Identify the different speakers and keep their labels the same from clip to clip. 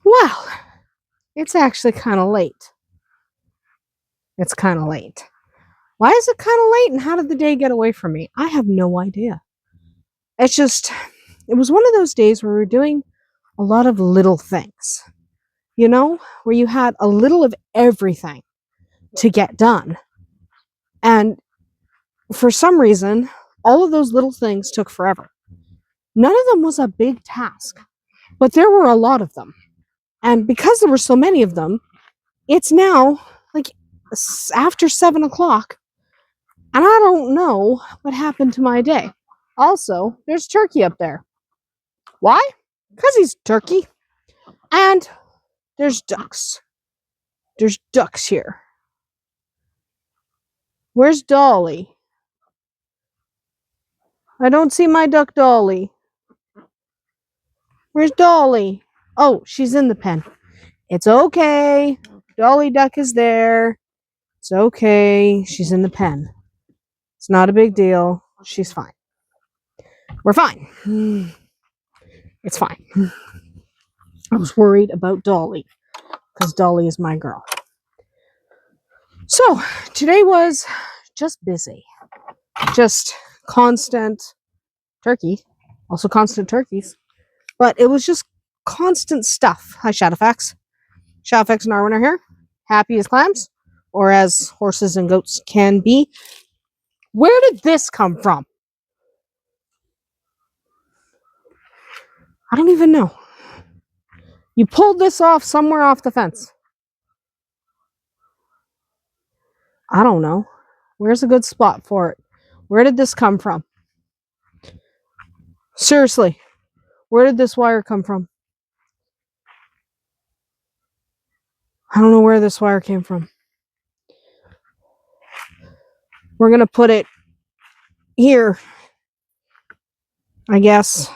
Speaker 1: Well, it's actually kind of late. It's kind of late. Why is it kind of late and how did the day get away from me? I have no idea. It's just, it was one of those days where we were doing a lot of little things, where you had a little of everything to get done. And for some reason, all of those little things took forever. None of them was a big task, but there were a lot of them. And because there were so many of them, it's now like after 7 o'clock, and I don't know what happened to my day. Also, there's turkey up there. Why? Because he's turkey. And there's ducks. There's ducks here. Where's Dolly? I don't see my duck Dolly. Where's Dolly? Oh, she's in the pen. It's okay. Dolly Duck is there. It's okay. She's in the pen. It's not a big deal. She's fine. We're fine. It's fine. I was worried about Dolly because Dolly is my girl. So today was just busy. Just constant turkey. Also constant turkeys. But it was just constant stuff. Hi, Shadowfax. Shadowfax and Arwen are here. Happy as clams. Or as horses and goats can be. Where did this come from? I don't even know. You pulled this off somewhere off the fence. I don't know. Where's a good spot for it? Where did this come from? Seriously, where did this wire come from? I don't know where this wire came from. We're going to put it here, I guess.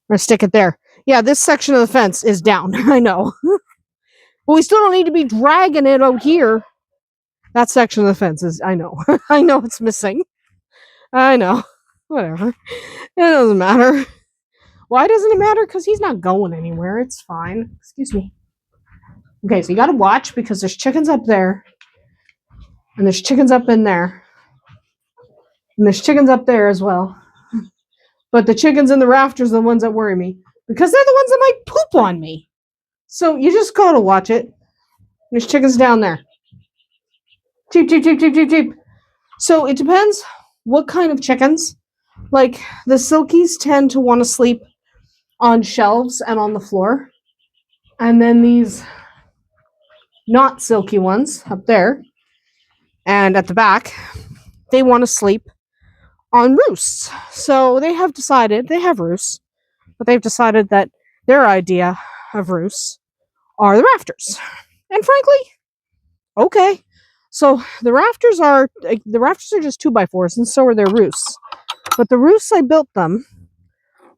Speaker 1: We're going to stick it there. Yeah, this section of the fence is down. I know. But we still don't need to be dragging it out here. That section of the fence is, I know. I know it's missing. I know. Whatever. It doesn't matter. Why doesn't it matter? Because he's not going anywhere. It's fine. Excuse me. Okay, so you gotta watch because there's chickens up there. And there's chickens up in there. And there's chickens up there as well. But the chickens in the rafters are the ones that worry me. Because they're the ones that might poop on me. So you just gotta watch it. There's chickens down there. Cheep, cheep, cheep, cheep, cheep, cheep. So it depends what kind of chickens. Like the silkies tend to want to sleep on shelves and on the floor. And then these not silky ones up there and at the back, they want to sleep on roosts. So they have roosts, but they've decided that their idea of roosts are the rafters. And frankly, okay. So the rafters are just 2x4s, and so are their roosts. But the roosts I built them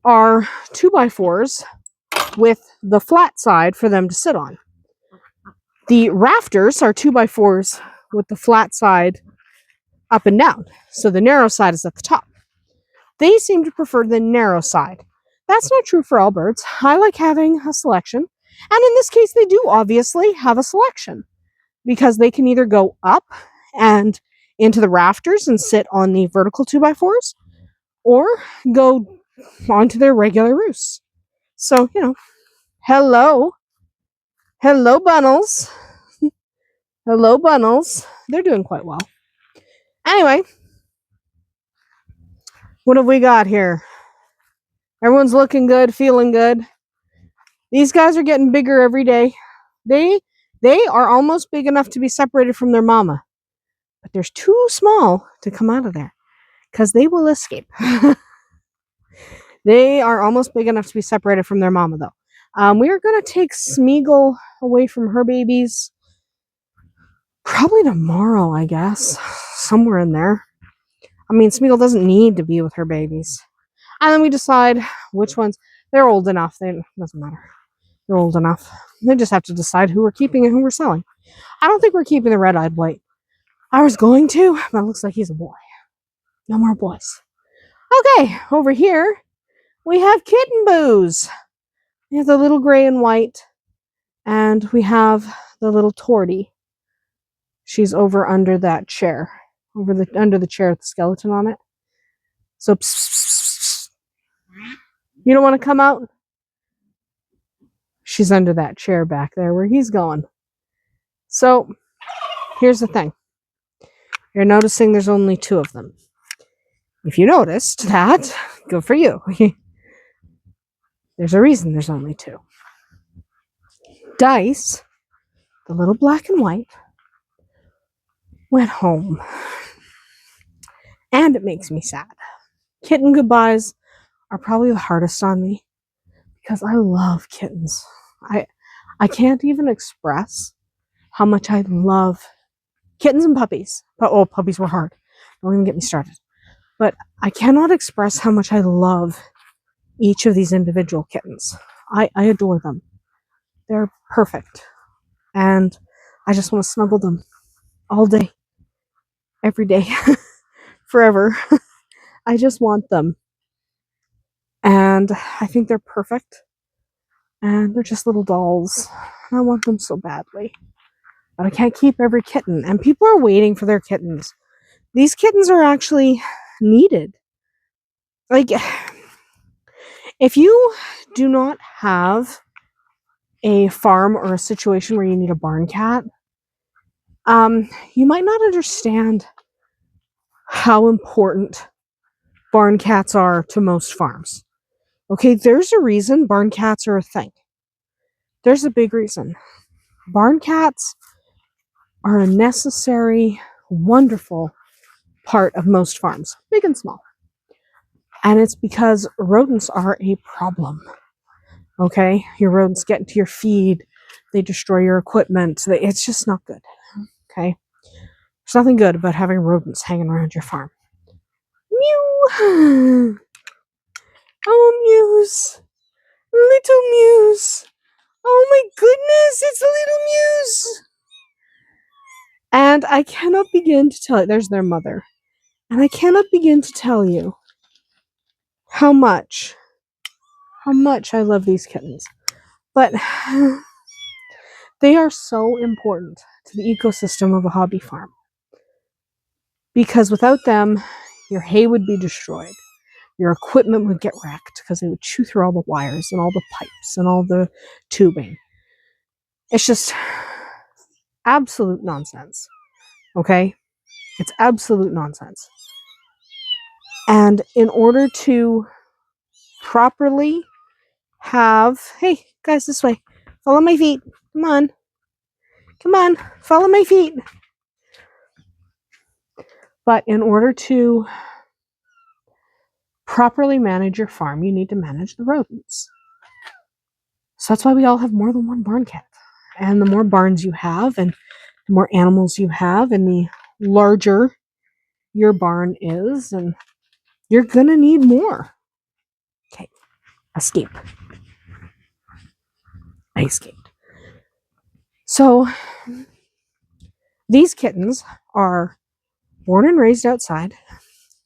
Speaker 1: are 2x4s with the flat side for them to sit on. The rafters are 2x4s with the flat side up and down. So the narrow side is at the top. They seem to prefer the narrow side. That's not true for all birds. I like having a selection. And in this case, they do obviously have a selection. Because they can either go up and into the rafters and sit on the vertical 2x4s, or go onto their regular roosts. So, hello Bunnels. Hello Bunnels. They're doing quite well. Anyway, what have we got here? Everyone's looking good, feeling good. These guys are getting bigger every day. They are almost big enough to be separated from their mama. But they're too small to come out of there. Because they will escape. They are almost big enough to be separated from their mama, though. We are going to take Smeagol away from her babies. Probably tomorrow, I guess. Somewhere in there. I mean, Smeagol doesn't need to be with her babies. And then we decide which ones. They're old enough. It doesn't matter. They're old enough. They just have to decide who we're keeping and who we're selling. I don't think we're keeping the red-eyed white. I was going to, but it looks like he's a boy. No more boys. Okay, over here we have Kitten Boos. We have the little gray and white, and we have the little tortie. She's over under that chair, under the chair with the skeleton on it. So, pss, pss, pss, pss. You don't want to come out? She's under that chair back there where he's going. So, here's the thing. You're noticing there's only 2 of them. If you noticed that, good for you. There's a reason there's only 2. Dice, the little black and white, went home. And it makes me sad. Kitten goodbyes are probably the hardest on me because I love kittens. I can't even express how much I love kittens and puppies. Oh, puppies were hard. Don't even get me started. But I cannot express how much I love each of these individual kittens. I adore them. They're perfect. And I just want to snuggle them all day, every day, forever. I just want them. And I think they're perfect. And they're just little dolls. I want them so badly. But I can't keep every kitten. And people are waiting for their kittens. These kittens are actually needed. Like, if you do not have a farm or a situation where you need a barn cat, you might not understand how important barn cats are to most farms. Okay, there's a reason barn cats are a thing. There's a big reason. Barn cats are a necessary, wonderful part of most farms, big and small. And it's because rodents are a problem. Okay, your rodents get into your feed, they destroy your equipment. It's just not good. Okay, there's nothing good about having rodents hanging around your farm. Mew. Oh, Muse. Little Muse. Oh my goodness, it's a little Muse. And I cannot begin to tell you, there's their mother. And I cannot begin to tell you how much I love these kittens. But they are so important to the ecosystem of a hobby farm. Because without them, your hay would be destroyed. Your equipment would get wrecked because they would chew through all the wires and all the pipes and all the tubing. It's just absolute nonsense. Okay? It's absolute nonsense. And in order to properly have, hey, guys, this way. Follow my feet. Come on. Come on. Follow my feet. But in order to properly manage your farm, you need to manage the rodents. So that's why we all have more than one barn cat. And the more barns you have, and the more animals you have, and the larger your barn is, and you're gonna need more. Okay, escape. I escaped. So these kittens are born and raised outside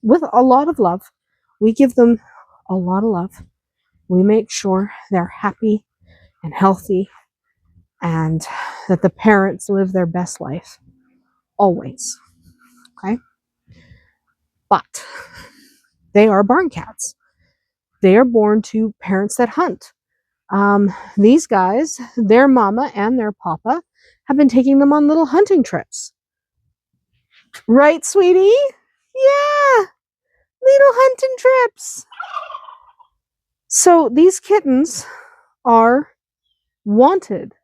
Speaker 1: with a lot of love. We give them a lot of love. We make sure they're happy and healthy and that the parents live their best life. Always. Okay? But they are barn cats. They are born to parents that hunt. These guys, their mama and their papa, have been taking them on little hunting trips. Right, sweetie? Yeah! Little hunting trips. So these kittens are wanted.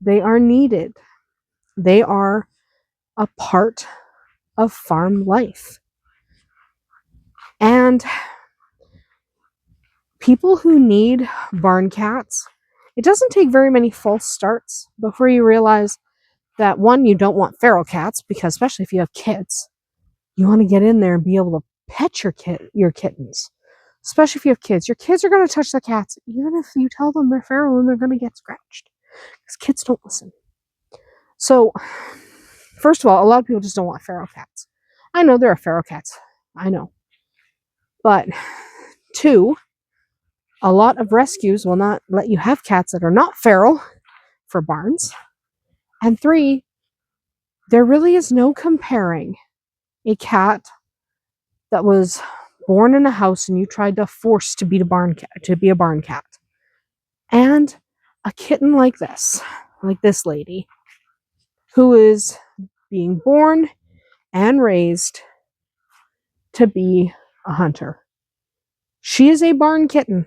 Speaker 1: They are needed. They are a part of farm life. And people who need barn cats, it doesn't take very many false starts before you realize that, one, you don't want feral cats, because especially if you have kids, you want to get in there and be able to pet your kittens. Especially if you have kids. Your kids are going to touch the cats, even if you tell them they're feral and they're going to get scratched. Because kids don't listen. So, first of all, a lot of people just don't want feral cats. I know there are feral cats I know. But 2, a lot of rescues will not let you have cats that are not feral for barns. And 3, there really is no comparing a cat that was born in a house and you tried to force to be a barn cat, and a kitten like this lady, who is being born and raised to be a hunter. She is a barn kitten.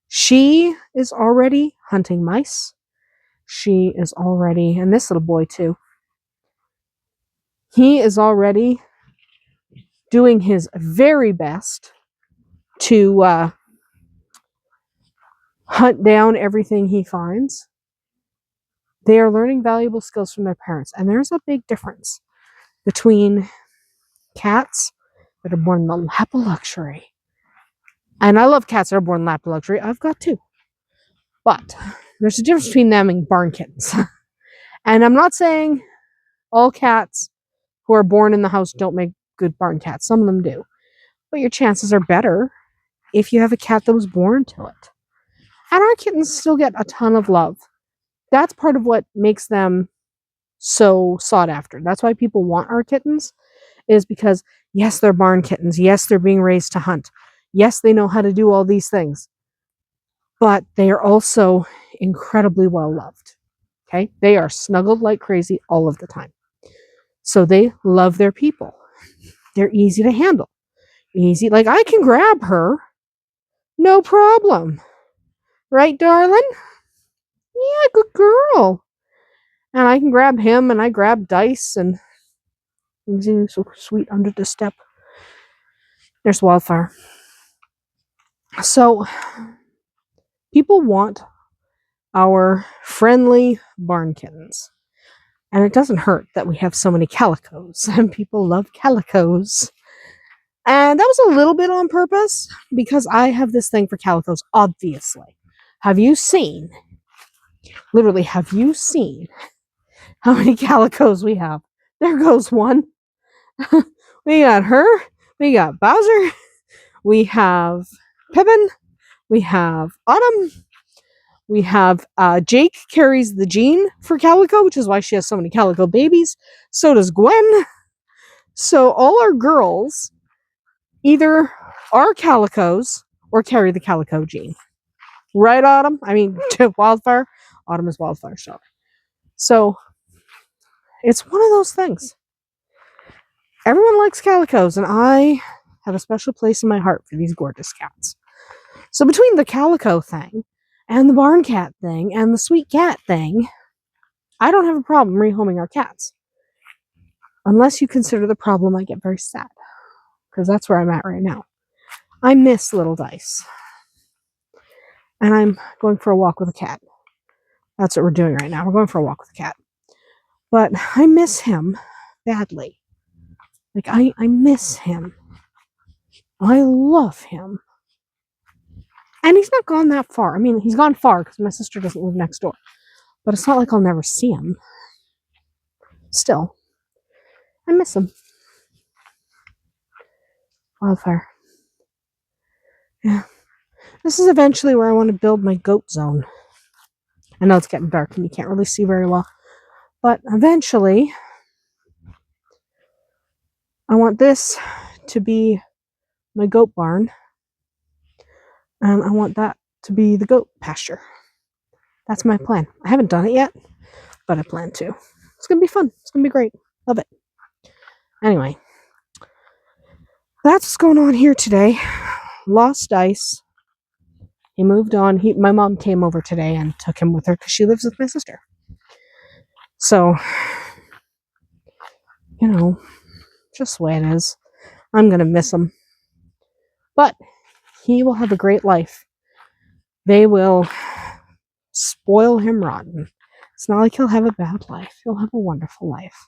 Speaker 1: She is already hunting mice. She is already, and this little boy too, he is already doing his very best to hunt down everything he finds. They are learning valuable skills from their parents, and there's a big difference between cats that are born in the lap of luxury. And I love cats that are born in the lap of luxury. I've got 2. But there's a difference between them and barn kittens. And I'm not saying all cats who are born in the house don't make good barn cats. Some of them do. But your chances are better if you have a cat that was born to it. And our kittens still get a ton of love. That's part of what makes them so sought after. That's why people want our kittens, is because, yes, they're barn kittens. Yes, they're being raised to hunt. Yes, they know how to do all these things. But they are also incredibly well loved. Okay? They are snuggled like crazy all of the time. So they love their people. They're easy to handle. Easy. Like, I can grab her. No problem. Right, darling? Yeah, good girl. And I can grab him, and I grab Dice, and he's so sweet under the step. There's Wildfire. So, people want our friendly barn kittens. And it doesn't hurt that we have so many calicos, and people love calicos. And that was a little bit on purpose, because I have this thing for calicos, obviously. Have you seen how many calicos we have? There goes one. We got her. We got Bowser. We have Pippin. We have Autumn. We have Jake carries the gene for Calico, which is why she has so many Calico babies. So does Gwen. So all our girls either are Calicos or carry the Calico gene. Right, Autumn? I mean, Wildfire. Autumn is Wildfire, sorry. So it's one of those things. Everyone likes calicos, and I have a special place in my heart for these gorgeous cats. So between the calico thing and the barn cat thing and the sweet cat thing, I don't have a problem rehoming our cats. Unless you consider the problem, I get very sad. Because that's where I'm at right now. I miss little Dice. And I'm going for a walk with a cat. That's what we're doing right now. We're going for a walk with a cat. But I miss him badly. Like, I miss him. I love him. And he's not gone that far. I mean, he's gone far because my sister doesn't live next door. But it's not like I'll never see him. Still, I miss him. Wildfire. Yeah. This is eventually where I want to build my goat zone. I know it's getting dark and you can't really see very well. But eventually, I want this to be my goat barn. And I want that to be the goat pasture. That's my plan. I haven't done it yet, but I plan to. It's going to be fun. It's going to be great. Love it. Anyway, that's what's going on here today. Lost Dice. He moved on. My mom came over today and took him with her because she lives with my sister. So, just the way it is. I'm going to miss him. But he will have a great life. They will spoil him rotten. It's not like he'll have a bad life. He'll have a wonderful life.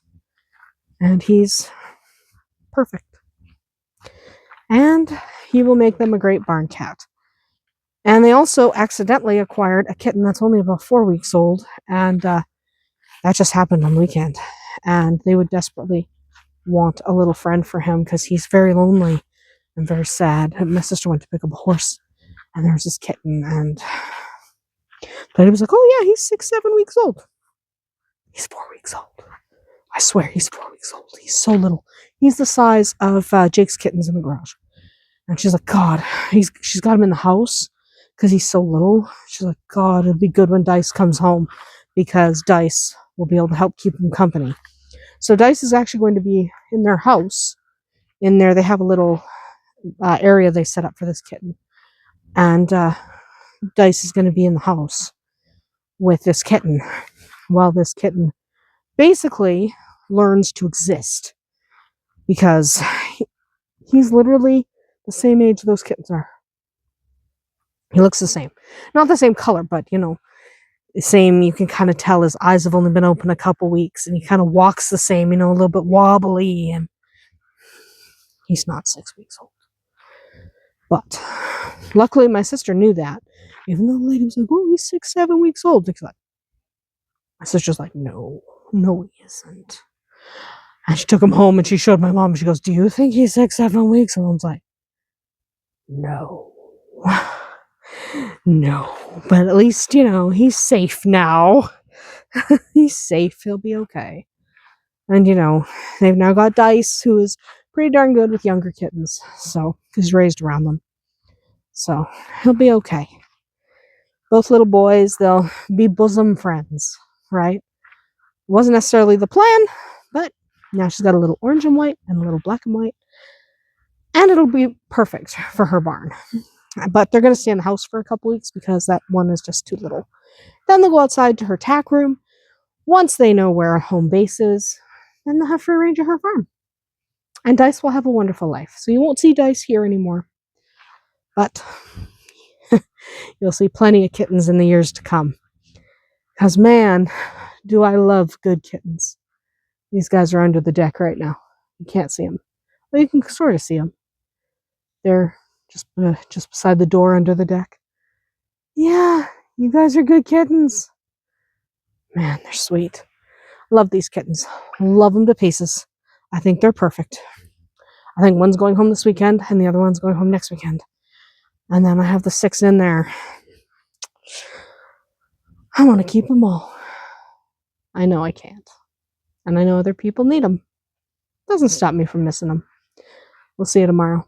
Speaker 1: And he's perfect. And he will make them a great barn cat. And they also accidentally acquired a kitten that's only about 4 weeks old. And that just happened on the weekend. And they would desperately want a little friend for him because he's very lonely and very sad. And my sister went to pick up a horse, and there was this kitten, and Daddy was like, "Oh yeah, he's 6, 7 weeks old. He's 4 weeks old. I swear, he's 4 weeks old. He's so little. He's the size of Jake's kittens in the garage." And she's like, "God, she's got him in the house because he's so little." She's like, "God, it'd be good when Dice comes home because Dice will be able to help keep him company." So Dice is actually going to be in their house. In there, they have a little area they set up for this kitten, and Dice is going to be in the house with this kitten while this kitten basically learns to exist because he's literally the same age those kittens are. He looks the same. Not the same color, but the same. You can kind of tell his eyes have only been open a couple weeks, and he kind of walks the same, a little bit wobbly, and he's not 6 weeks old. But luckily my sister knew that, even though the lady was like, "Oh, he's 6, 7 weeks old." Like, my sister's like, no, he isn't. And she took him home and she showed my mom. She goes, "Do you think he's 6, 7 weeks?" And Mom's like, "No." No. But at least, he's safe now. He's safe. He'll be okay. And, they've now got Dice, who is pretty darn good with younger kittens. So, he's raised around them. So, he'll be okay. Both little boys, they'll be bosom friends, right? Wasn't necessarily the plan, but now she's got a little orange and white and a little black and white. And it'll be perfect for her barn. But they're going to stay in the house for a couple weeks because that one is just too little. Then they'll go outside to her tack room. Once they know where home base is, then they'll have free range of her farm. And Dice will have a wonderful life. So you won't see Dice here anymore. But you'll see plenty of kittens in the years to come. Because, man, do I love good kittens. These guys are under the deck right now. You can't see them. Well, you can sort of see them. They're just beside the door under the deck. Yeah, you guys are good kittens. Man, they're sweet. Love these kittens. Love them to pieces. I think they're perfect. I think one's going home this weekend and the other one's going home next weekend. And then I have the 6 in there. I want to keep them all. I know I can't. And I know other people need them. Doesn't stop me from missing them. We'll see you tomorrow.